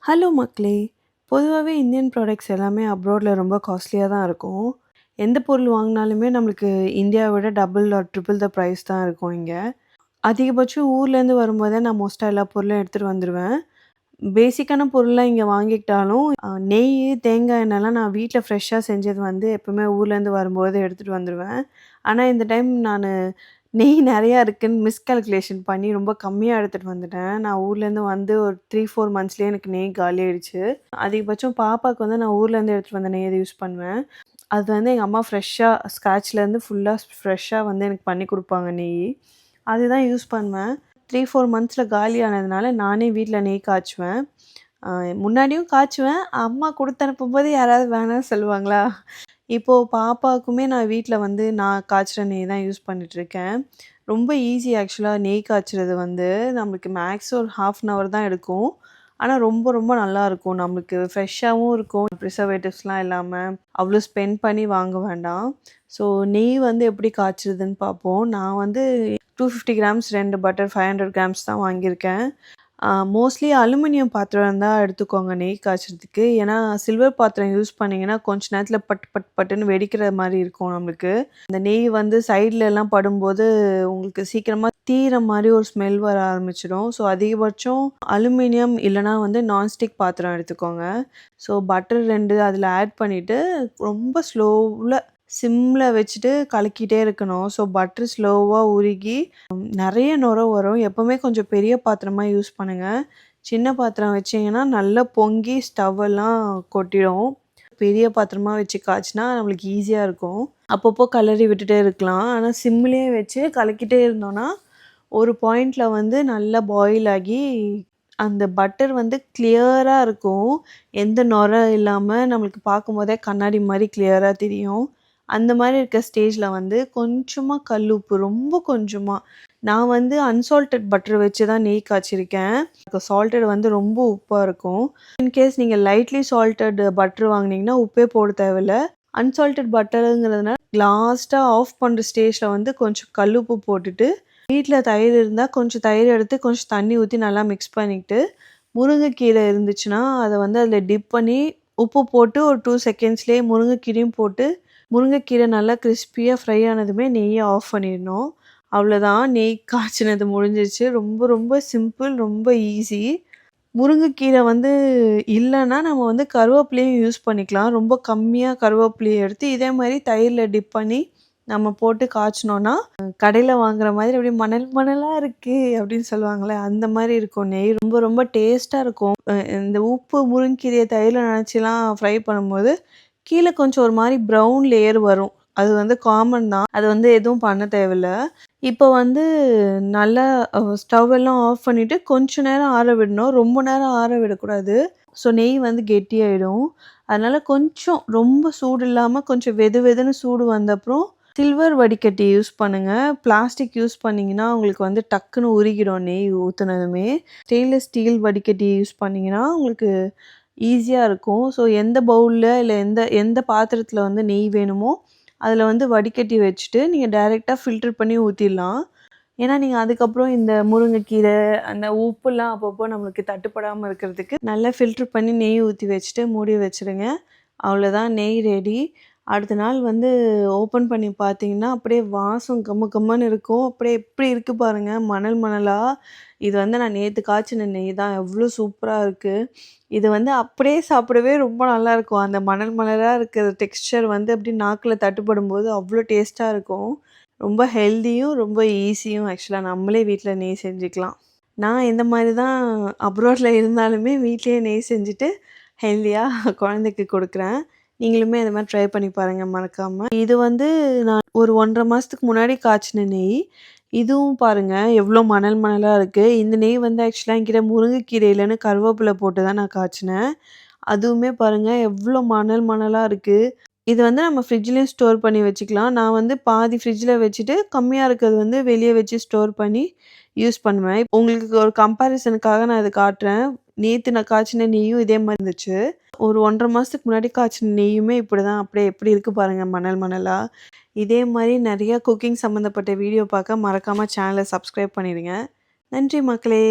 Hello மக்களே! பொதுவாவே Indian products எல்லாமே அப்ராட்ல ரொம்ப காஸ்ட்லியா தான் இருக்கும். எந்த பொருள் வாங்குனாலுமே நம்மளுக்கு இந்தியாவ விட double or triple the price தான் இருக்கும் இங்க. அதிகபட்சம் ஊர்லேருந்து வரும்போதே நான் மோஸ்ட்டா எல்லா பொருளும் எடுத்துட்டு வந்துருவேன். பேசிக்கான பொருள்லாம் இங்க வாங்கிக்கிட்டாலும், நெய், தேங்காய் எண்ணெய்லாம் நான் வீட்ல ஃப்ரெஷ்ஷா செஞ்சது வந்து எப்பவுமே ஊர்லேருந்து வரும்போது எடுத்துட்டு வந்துருவேன். ஆனா இந்த டைம் நானு நெய் நெறையா இருக்குன்னு மிஸ்கால்குலேஷன் பண்ணி ரொம்ப கம்மியா எடுத்துட்டு வந்துட்டேன். நான் ஊர்லேருந்து வந்து ஒரு 3, 4 மந்த்ஸ்லயே எனக்கு நெய் காலியாயிடுச்சு. அதிகபட்சம் பாப்பாக்கு வந்து நான் ஊர்லேருந்து எடுத்துட்டு வந்த நெய் தான் யூஸ் பண்ணுவேன். அது வந்து எங்க அம்மா ஃப்ரெஷ்ஷா ஸ்க்ராட்ச்லேருந்து ஃபுல்லா ஃப்ரெஷ்ஷா வந்து எனக்கு பண்ணி குடுப்பாங்க நெய்யி. அதுதான் யூஸ் பண்ணுவேன். 3, 4 மந்த்ஸ்ல காலி ஆனதுனால நானே வீட்ல நெய் காய்ச்சுவேன். அ முன்னாடியும் காய்ச்சுவேன். அம்மா குடுத்து அனுப்பும்போது யாராவது வேணான்னு சொல்லுவாங்களா? இப்போ பாப்பாவுக்குமே நான் வீட்ல வந்து நான் காய்ச்சுற நெய் தான் யூஸ் பண்ணிட்டுருக்கேன். ரொம்ப ஈஸி ஆக்சுவலா நெய் காய்ச்சுறது வந்து. நம்மளுக்கு மேக்ஸ் ஒரு 1/2 அன் ஹவர் தான் எடுக்கும். ஆனா ரொம்ப ரொம்ப நல்லாருக்கும். நம்மளுக்கு ஃப்ரெஷ்ஷாவும் இருக்கும். ப்ரிசர்வேட்டிவ்ஸ்லாம் இல்லாம, அவ்ளோ ஸ்பெண்ட் பண்ணி வாங்க வேண்டாம். ஸோ நெய் வந்து எப்படி காய்ச்சுறதுன்னு பார்ப்போம். நான் வந்து 250 கிராம்ஸ் 2 பட்டர் 500 கிராம்ஸ் தான் வாங்கியிருக்கேன். மோஸ்ட்லி அலுமினியம் பாத்திரம் தான் எடுத்துக்கோங்க நெய் காய்ச்சறதுக்கு. ஏன்னா, சில்வர் பாத்திரம் யூஸ் பண்ணீங்கன்னா, கொஞ்ச நேரத்தில பட் பட் பட்டுன்னு வெடிக்கிற மாரி இருக்கும் நம்மளுக்கு. அந்த நெய் வந்து சைட்லலாம் படும்போது, உங்களுக்கு சீக்கிரமா தீயிற மாரி ஒரு ஸ்மெல் வர ஆரம்பிச்சுடும். ஸோ, அதிகபட்சம் அலுமினியம் இல்லன்னா வந்து நான்ஸ்டிக் பாத்திரம் எடுத்துக்கோங்க. ஸோ, பட்டர் 2 அதில ஆட் பண்ணிட்டு, ரொம்ப ஸ்லோவ்ல சிம்ல வச்சுட்டு கலக்கிட்டே இருக்கணும். ஸோ, பட்டர் ஸ்லோவா உருகி நெறைய நுர வரும். எப்பவுமே கொஞ்சம் பெரிய பாத்திரமா யூஸ் பண்ணுங்க. சின்ன பாத்திரம் வச்சீங்கன்னா, நல்லா பொங்கி ஸ்டவ் எல்லாம் கொட்டிடும். பெரிய பாத்திரமா வச்சு காய்ச்சினா நம்மளுக்கு ஈஸியா இருக்கும். அப்பப்போ கலறி விட்டுட்டே இருக்கலாம். ஆனா சிம்லயே வச்சு கலக்கிட்டே இருந்தோம்னா, ஒரு பாயிண்ட்ல வந்து நல்லா பாயில் ஆகி, அந்த பட்டர் வந்து கிளியரா இருக்கும். எந்த நுர இல்லாம நம்மளுக்கு பார்க்கும்போதே கண்ணாடி மாரி கிளியரா தெரியும். அந்த மாரி இருக்க ஸ்டேஜ்ல வந்து கொஞ்சமா கல் உப்பு, ரொம்ப கொஞ்சமா. நான் வந்து அன்சால்டட் பட்டர் வச்சு தான் நெய் காய்ச்சிருக்கேன். சால்டட் வந்து ரொம்ப உப்பா இருக்கும். இன்கேஸ் நீங்க லைட்லி சால்டட் பட்டர் வாங்குனீங்கன்னா, உப்பே போட தேவையில்ல. அன்சால்டட் பட்டருங்கிறதுனால லாஸ்ட்டா ஆஃப் பண்ற ஸ்டேஜ்ல வந்து கொஞ்சம் கல்லுப்பு போட்டுட்டு, வீட்ல தயிர் இருந்தா கொஞ்சம் தயிர் எடுத்து கொஞ்சம் தண்ணி ஊத்தி நல்லா மிக்ஸ் பண்ணிக்கிட்டு, முருங்கைக்கீரை இருந்துச்சுன்னா, அத வந்து அதில டிப் பண்ணி உப்பு போட்டு ஒரு 2 செகண்ட்ஸ்லயே முருங்கைக்கீரையும் போட்டு, முருங்கைக்கீரை நல்லா கிரிஸ்பியா ஃப்ரை ஆனதுமே நெய்ய ஆஃப் பண்ணிடணும். அவ்வளோதான் நெய் காய்ச்சினது முடிஞ்சிருச்சு. ரொம்ப ரொம்ப சிம்பிள், ரொம்ப ஈஸி. முருங்கைக்கீரை வந்து இல்லன்னா, நம்ம வந்து கருவேப்பிலையும் யூஸ் பண்ணிக்கலாம். ரொம்ப கம்மியா கருவேப்பிலைய எடுத்து, இதே மாரி தயிர்ல டிப் பண்ணி, நம்ம போட்டு காய்ச்சினோன்னா, கடையில வாங்குற மாதிரி அப்படியே மணல் மணலா இருக்கு அப்படின்னு சொல்லுவாங்கல்ல, அந்த மாரி இருக்கும் நெய். ரொம்ப ரொம்ப டேஸ்ட்டா இருக்கும். இந்த உப்பு முருங்கீரைய தயிர்ல நனைச்சுலாம் ஃப்ரை பண்ணும்போது, கீழ கொஞ்சம் ஒரு மாரி ப்ரவுன் லேயர் வரும். அது வந்து காமன் தான். அது வந்து எதுவும் பண்ண தேவையில்ல. இப்போ வந்து நல்லா ஸ்டவ் எல்லாம் ஆஃப் பண்ணிட்டு கொஞ்ச நேரம் ஆற விடணும். ரொம்ப நேரம் ஆற விடக்கூடாது. ஸோ நெய் வந்து கெட்டியாயிடும். அதனால கொஞ்சம் ரொம்ப சூடு இல்லாம கொஞ்சம் வெது வெதுன்னு சூடு வந்தப்புறம் சில்வர் வடிகட்டி யூஸ் பண்ணுங்க. பிளாஸ்டிக் யூஸ் பண்ணீங்கன்னா, உங்களுக்கு வந்து டக்குன்னு உருகிடும் நெய் ஊத்துனதுமே. ஸ்டெயின்லெஸ் ஸ்டீல் வடிகட்டி யூஸ் பண்ணீங்கன்னா, உங்களுக்கு ஈஸியா இருக்கும். ஸோ எந்த பவுல்ல இல்ல எந்த எந்த பாத்திரத்தில வந்து நெய் வேணுமோ, அதில வந்து வடிகட்டி வச்சுட்டு, நீங்க டைரக்ட்டா ஃபில்டர் பண்ணி ஊத்திடலாம். ஏன்னா, நீங்க அதுக்கப்புறம் இந்த முருங்கைக்கீரை, அந்த உப்புலாம் அப்பப்போ நம்மளுக்கு தட்டுப்படாம இருக்கிறதுக்கு, நல்லா ஃபில்டர் பண்ணி நெய் ஊத்தி வச்சுட்டு மூடி வச்சுருங்க. அவ்வளோதான் நெய் ரெடி. அடுத்த நாள் வந்து ஓப்பன் பண்ணி பார்த்தீங்கன்னா, அப்படியே வாசம் கம கமன்னு இருக்கும். அப்படியே எப்படி இருக்கு பாருங்க, மணல் மணலா. இது வந்து நான் நேத்து காய்ச்சின நெய் தான். எவ்வளோ சூப்பரா இருக்கு. இது வந்து அப்படியே சாப்பிடவே ரொம்ப நல்லாயிருக்கும். அந்த மணல் மணலா இருக்கிற டெக்ஸ்சர் வந்து அப்படியே நாக்குல தட்டுப்படும்போது அவ்வளோ டேஸ்ட்டா இருக்கும். ரொம்ப ஹெல்தியும், ரொம்ப ஈஸியும் ஆக்சுவலா நம்மளே வீட்ல நெய் செஞ்சுக்கலாம். நான் இந்த மாரி தான் அப்ராட்ல இருந்தாலுமே வீட்லயே நெய் செஞ்சுட்டு ஹெல்தியா குழந்தைக்கு குடுக்குறேன். நீங்களுமே இந்த மாரி ட்ரை பண்ணி பாருங்க மறக்காம. இது வந்து நான் ஒரு 1 1/2 மாசத்துக்கு முன்னாடி காய்ச்சின நெய். இதுவும் பாருங்க எவ்ளோ மணல் மணலா இருக்கு. இந்த நெய் வந்து ஆக்சுவலா என்கிட்ட முருங்கைக்கீரை இல்லன்னு கருவேப்பில போட்டு தான் நான் காய்ச்சினேன். அதுவுமே பாருங்க எவ்ளோ மணல் மணலா இருக்கு. இது வந்து நம்ம ஃப்ரிட்ஜ்லயும் ஸ்டோர் பண்ணி வச்சுக்கலாம். நான் வந்து பாதி ஃப்ரிட்ஜ்ல வச்சுட்டு, கம்மியா இருக்கிறது வந்து வெளிய வச்சு ஸ்டோர் பண்ணி யூஸ் பண்ணுவேன். உங்களுக்கு ஒரு கம்பேரிசனுக்காக நான் இத காட்டுறேன். நேத்து நான் காய்ச்சின நெய்யும் இதே மாரி இருந்துச்சு. ஒரு 1 1/2 மாசத்துக்கு முன்னாடி காய்ச்சின நெய்யுமே இப்படிதான் அப்படியே எப்படி இருக்கு பாருங்க மணல் மணலா. இதே மாரி நெறைய குக்கிங் சம்மந்தப்பட்ட வீடியோ பார்க்க மறக்காம சேனல சப்ஸ்கிரைப் பண்ணிடுங்க. நன்றி மக்களே!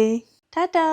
டாடா!